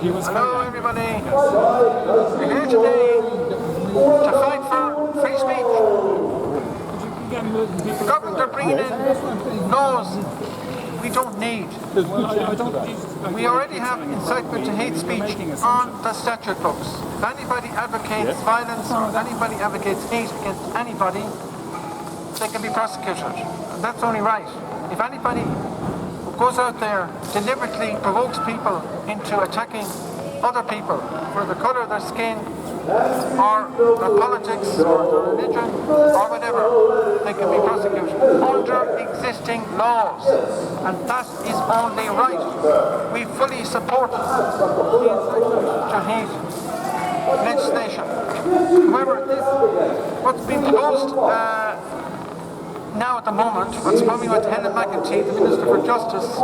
Hello everybody. We're here today to fight for free speech. The government are bringing in laws we don't need. We already have incitement to hate speech on the statute books. If anybody advocates violence or anybody advocates hate against anybody, they can be prosecuted. And that's only right. If anybody goes out there, deliberately provokes people into attacking other people for the colour of their skin, or their politics, or their religion, or whatever, they can be prosecuted under existing laws. And that is only right. We fully support the incitement to hate legislation. However, what's been proposed now at the moment, what's coming with Helen McEntee, the Minister for Justice,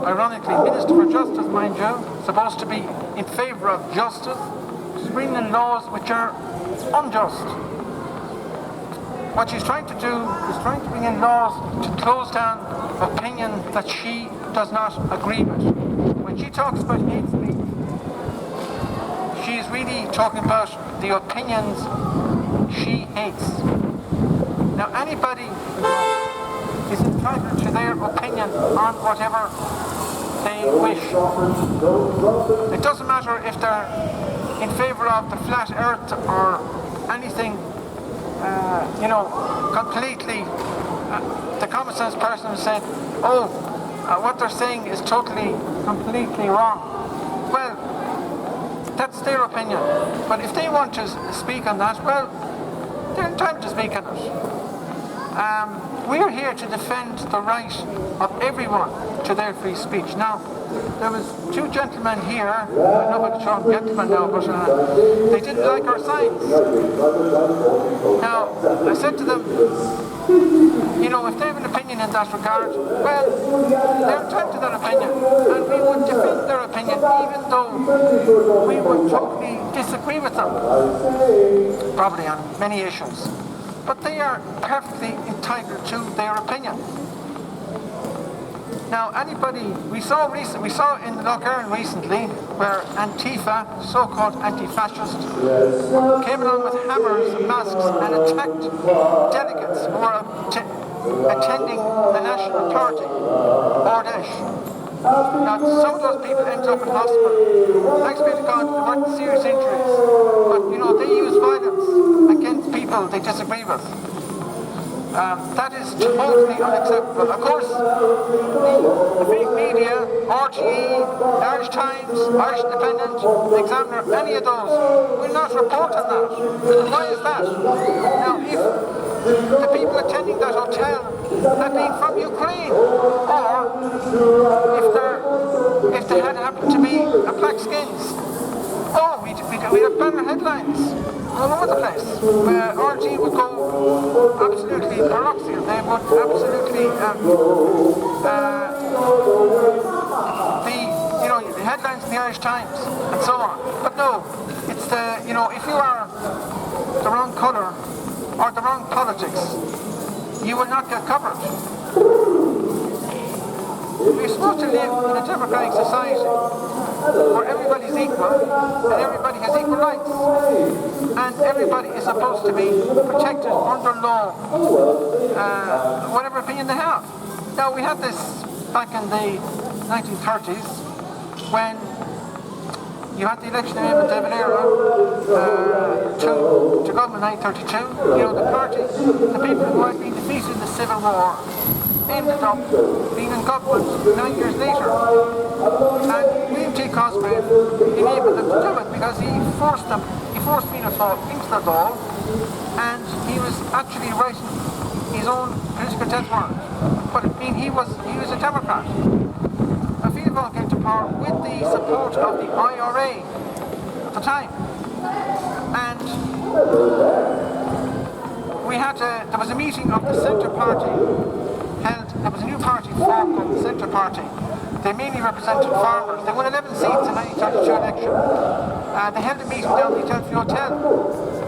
ironically, Minister for Justice, mind you, supposed to be in favour of justice, she's bringing in laws which are unjust. What she's trying to do is trying to bring in laws to close down opinion that she does not agree with. When she talks about hate speech, she's really talking about the opinions she hates. Now anybody is entitled to their opinion on whatever they wish. It doesn't matter if they're in favour of the flat earth or anything, completely. The common sense person said, what they're saying is totally, completely wrong. Well, that's their opinion. But if they want to speak on that, well, they're entitled to speak on it. We're here to defend the right of everyone to their free speech. Now, there was two gentlemen here, I don't know about the term gentlemen now, but they didn't like our signs. Now, I said to them, if they have an opinion in that regard, well, they're entitled to their opinion, and we would defend their opinion even though we would totally disagree with them, probably on many issues. But they are perfectly entitled to their opinion. Now, we saw in Lough recently where Antifa, so-called anti-fascist, came along with hammers and masks and attacked delegates who were attending the National Party, Ordesh. Now, some of those people ended up in hospital. Thanks be to God, there weren't serious injuries. But, they use violence against people they disagree with. That is totally unacceptable. Of course, the big media, RTE, Irish Times, Irish Independent, Examiner, any of those, will not report on that. Why is that? Now, if the people attending that hotel had been from Ukraine, or if they had happened to be black skins, we'd have better headlines all over the place. RG would go absolutely paroxysmal. They would absolutely the headlines in the Irish Times and so on. But no, it's if you are the wrong colour or the wrong politics, you will not get covered. We're supposed to live in a democratic society where everybody's equal and everybody has equal rights, and everybody is supposed to be protected under law, whatever opinion they have. Now, we had this back in the 1930s when you had the election of Eamon De Valera to government in 1932. The people who had been defeated in the Civil War ended up being in government 9 years later. And William T. Cosgrave enabled them to do it because he forced Fianna Fáil into the Dáil, and he was actually writing his own political death warrant. But he was a Democrat. And Fianna Fáil came to power with the support of the IRA at the time. And there was a meeting of the Centre Party there was a new party formed called the Centre Party. They mainly represented farmers. They won 11 seats in the 1932 election. They held a meeting down the Adelphi Hotel.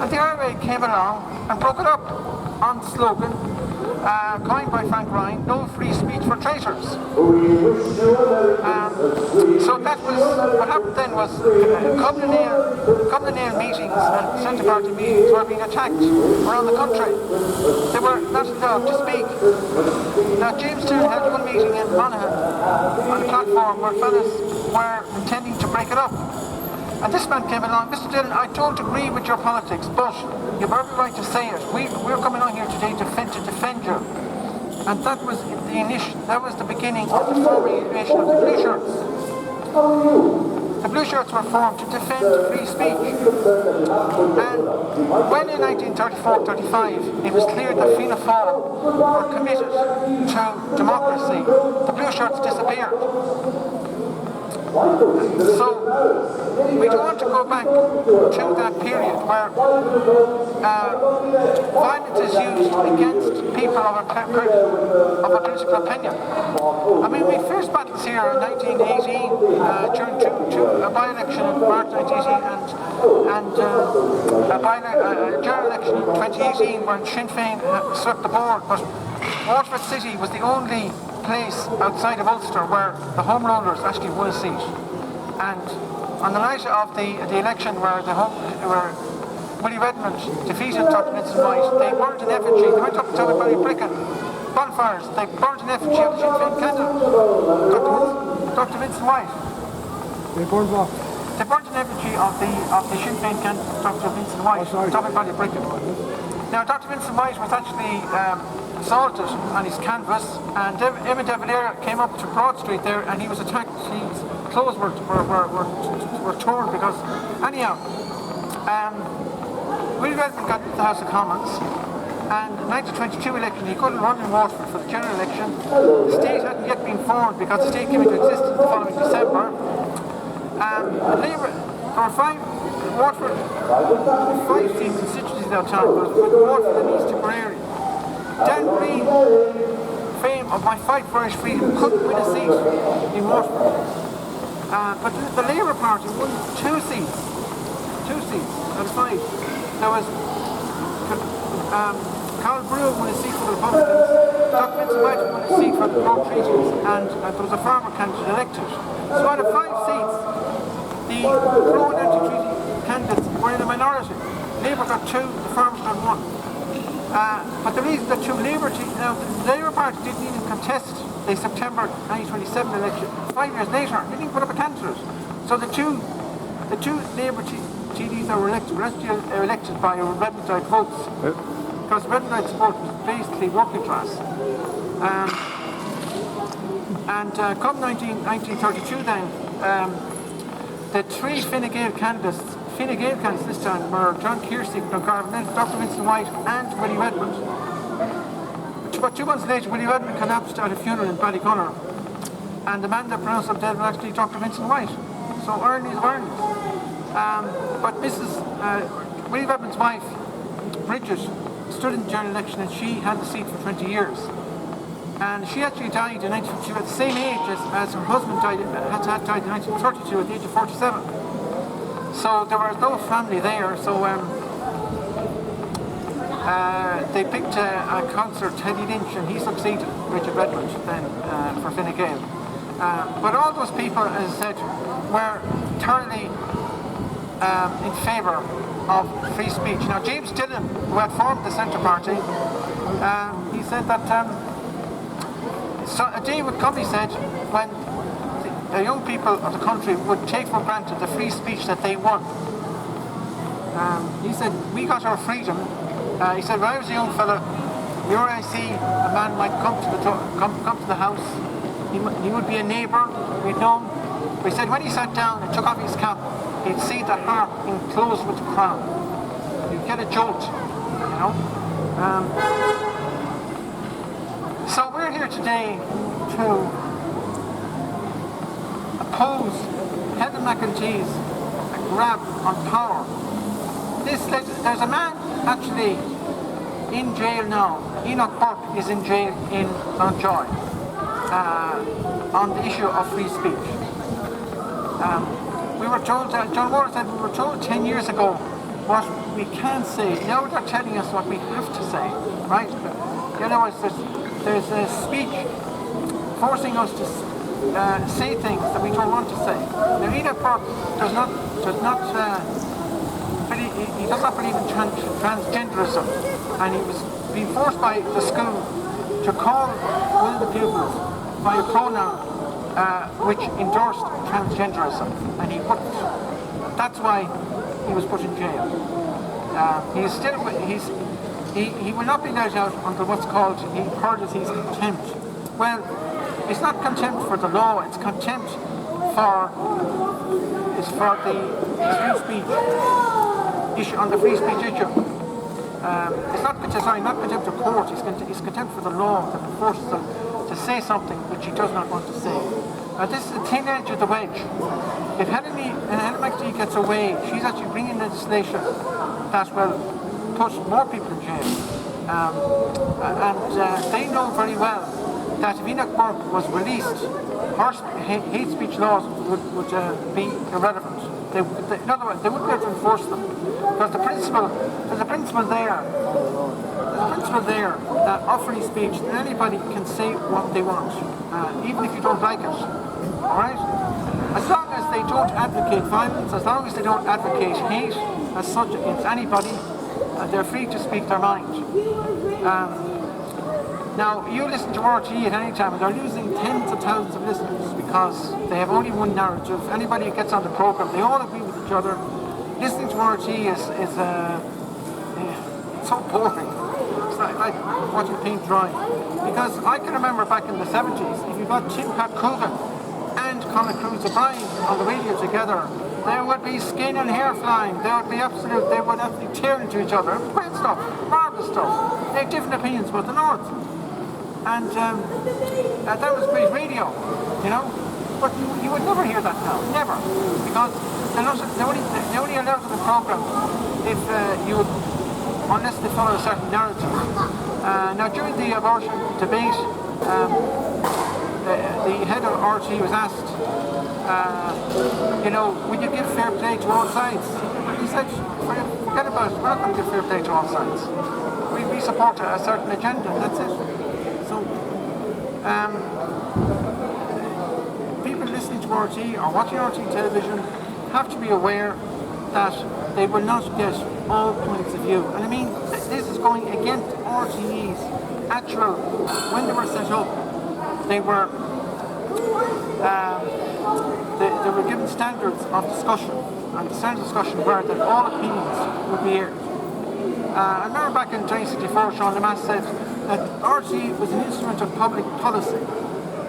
And the IRA came along and broke it up on the slogan, coined by Frank Ryan, no free speech for traitors. So that was, what happened then was Common Nail meetings and Centre Party meetings were being attacked around the country. They were not allowed to speak. Now James Dillon held one meeting in Monaghan on a platform where fellas were intending to break it up. And this man came along, Mr. Dillon, I don't agree with your politics, but you've every right to say it. We're coming on here today to defend you. And that was the beginning of the formation of the Blue Shirts. The Blue Shirts were formed to defend free speech. And when in 1934-35 it was clear that Fianna Fáil were committed to democracy, the Blue Shirts disappeared. So we don't want to go back to that period where violence is used against people of a political opinion. I mean, we first battles here in 1918 during a by-election in March 1918 and a general election in 2018 when Sinn Féin swept the board. But Waterford City was the only place outside of Ulster where the Home Rulers actually won a seat. And on the night of the election where Willie Redmond defeated Dr. Vincent White, they burned an effigy. They went up to Ballybricken, bonfires. They burned an effigy of the Sinn Féin candidate, Dr. Vincent White. They burned what? They burned an effigy of the Sinn Féin candidate, Dr. Vincent White, top of Ballybricken. Now, Dr. Vincent White was actually assaulted on his canvas, and Emma de Valera came up to Broad Street there, and he was attacked. His clothes were torn because, anyhow, Willie Redmond got into the House of Commons, and in the 1922 election he couldn't run in Waterford for the general election. The state hadn't yet been formed because the state came into existence the following December. Waterford, 5 seat constituencies at that time, but with Waterford and East Tipperary. Dan Green, fame of my fight for Irish freedom, couldn't win a seat in Waterford. But the Labour Party won 2 seats out of 5. There was Carl Brew won a seat for the Republicans, Dr. Vincent White won a seat for the Pro-Treaties, and there was a farmer candidate elected. So out of 5 seats, the pro and anti-treaty candidates were in a minority. Labour got 2, the farmers got 1. But the reason that the Labour Party didn't even contest the September 1927 election 5 years later, they didn't put up a candidate. So the two Labour TDs that were elected were elected by Redmondite votes. Because Redmondite support was basically working class. Come 1932 then, the 3 Fine Gael candidates this time were John Kearsey from Dungarvan, Dr. Vincent White and Willie Redmond. But 2 months later, Willie Redmond collapsed at a funeral in Ballygunner, and the man that pronounced him dead was actually Dr. Vincent White. So earnings were earnings. But Willie Redmond's wife, Bridget, stood in the general election and she had the seat for 20 years. And she actually died in 1952 at the same age as her husband died in 1932 at the age of 47. So there was no family there, so they picked a councillor, Teddy Lynch, and he succeeded Richard Redmond then for Fine Gael. But all those people, as I said, were thoroughly in favour of free speech. Now James Dillon, who had formed the Centre Party, he said that so a day would come, he said, when the young people of the country would take for granted the free speech that they won. He said, we got our freedom. He said, when I was a young fella, here I see a man might come to the house. He would be a neighbour, we'd know him. But he said, when he sat down and took off his cap, he'd see the harp enclosed with the crown. He'd get a jolt, you know. So we're here today to oppose Heather McEntee's grab on power. There's a man actually in jail now. Enoch Burke is in jail in Mountjoy on the issue of free speech. We were told, John Moore said, we were told 10 years ago what we can say. Now they're telling us what we have to say, right? You know, there's a speech forcing us to say things that we don't want to say. Now, Enoch Burke does not believe in transgenderism, and he was being forced by the school to call one of the pupils by a pronoun which endorsed transgenderism, and he wouldn't. That's why he was put in jail. He will not be let out under what's called, he heard as he's contempt. Well, it's not contempt for the law, it's contempt for the free speech issue, on the free speech issue. It's not contempt of court, it's contempt for the law that forces him to say something which he does not want to say. Now this is the thin edge of the wedge. If Helen McDee gets away, she's actually bringing legislation that will put more people in jail. They know very well that if Enoch Burke was released, her hate speech laws would be irrelevant. In other words, they wouldn't be able to enforce them. Because there's a principle there of free speech that anybody can say what they want, even if you don't like it. Alright? As long as they don't advocate violence, as long as they don't advocate hate as such against anybody, they're free to speak their mind. Now, you listen to RTE at any time, and they're losing tens of thousands of listeners because they have only one narrative. Anybody who gets on the programme, they all agree with each other. Listening to RTE is so boring. It's like watching paint dry. Because I can remember back in the 70s, if you got Tim Pat Coogan and Conor Cruz O'Brien on the radio together, there would be skin and hair flying. They would absolutely tear into each other. Great stuff, marvellous stuff. They have different opinions about the North. And that was great radio, you know. But you would never hear that now, never. Because they only allowed the programme if unless they follow a certain narrative. Now during the abortion debate, the head of RT was asked, will you give fair play to all sides? He said, forget about it, we're not going to give fair play to all sides. We support a certain agenda, that's it. So, people listening to RT or watching RT television have to be aware that they will not get all points of view. And I mean, this is going against RTE's actual, when they were set up, they were given standards of discussion, and the standards of discussion were that all opinions would be aired. I remember back in 1964, Sean Lemass said that RTE was an instrument of public policy.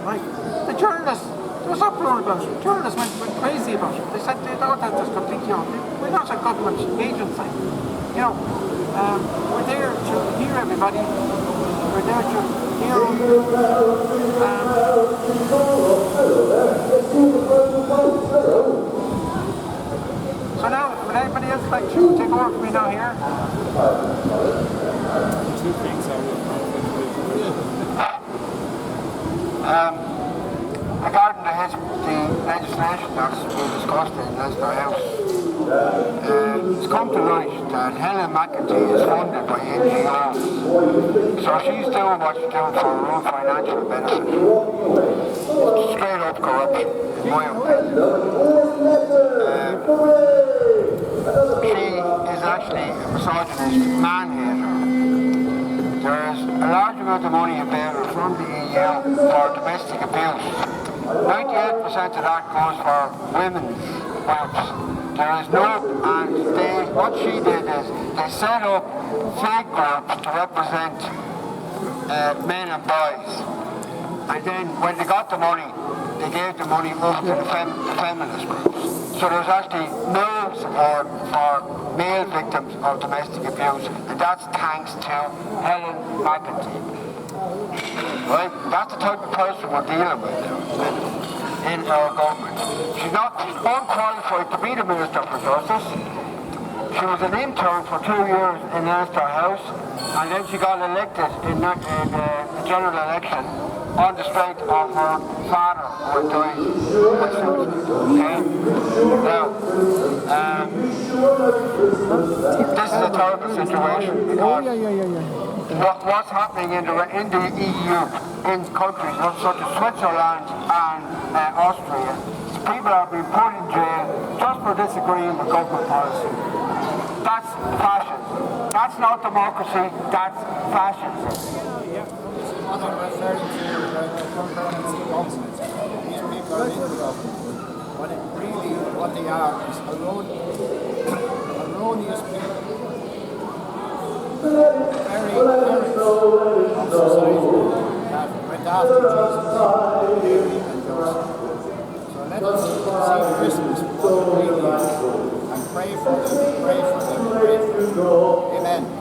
Right? The journalists, there was uproar about it. Journalists went crazy about it. They said they thought that was completely wrong. We're not a government agency. You know, we're there to hear everybody. We're there to hear So now, would anybody else like to take over from me now here? Two things I would regarding the legislation that's been discussed in Leicester House, it's come to light that Helen McEntee is funded by NGOs, so she's doing what she's doing for her own financial benefit. It's straight up corruption, in my opinion. She is actually a misogynist man-hater. There is a large amount of money available from the EU for domestic abuse. 98% of that goes for women's groups. There is no, and what she did is they set up fake groups to represent men and boys. And then when they got the money, they gave the money over to the feminist groups. So there's actually no support for male victims of domestic abuse, and that's thanks to Helen McEntee. Right? That's the type of person we're dealing with in our government. She's unqualified to be the Minister for Justice. She was an intern for 2 years in Leicester House, and then she got elected in the general election on the strength of her father who had died by suicide. Okay? Now, this is a terrible situation because what's happening in the EU, in countries such as Switzerland and Austria. People are being put in jail just for disagreeing with government policy. That's fascism. That's not democracy, that's fascism. What I'm referring to concurrency governments. These people are in the government. What they are is erroneous people. Very ignorant of society that went after Jesus, Mary and Joseph. So let us see Christmas for what it really is and pray for them, pray for them, pray for them. Amen.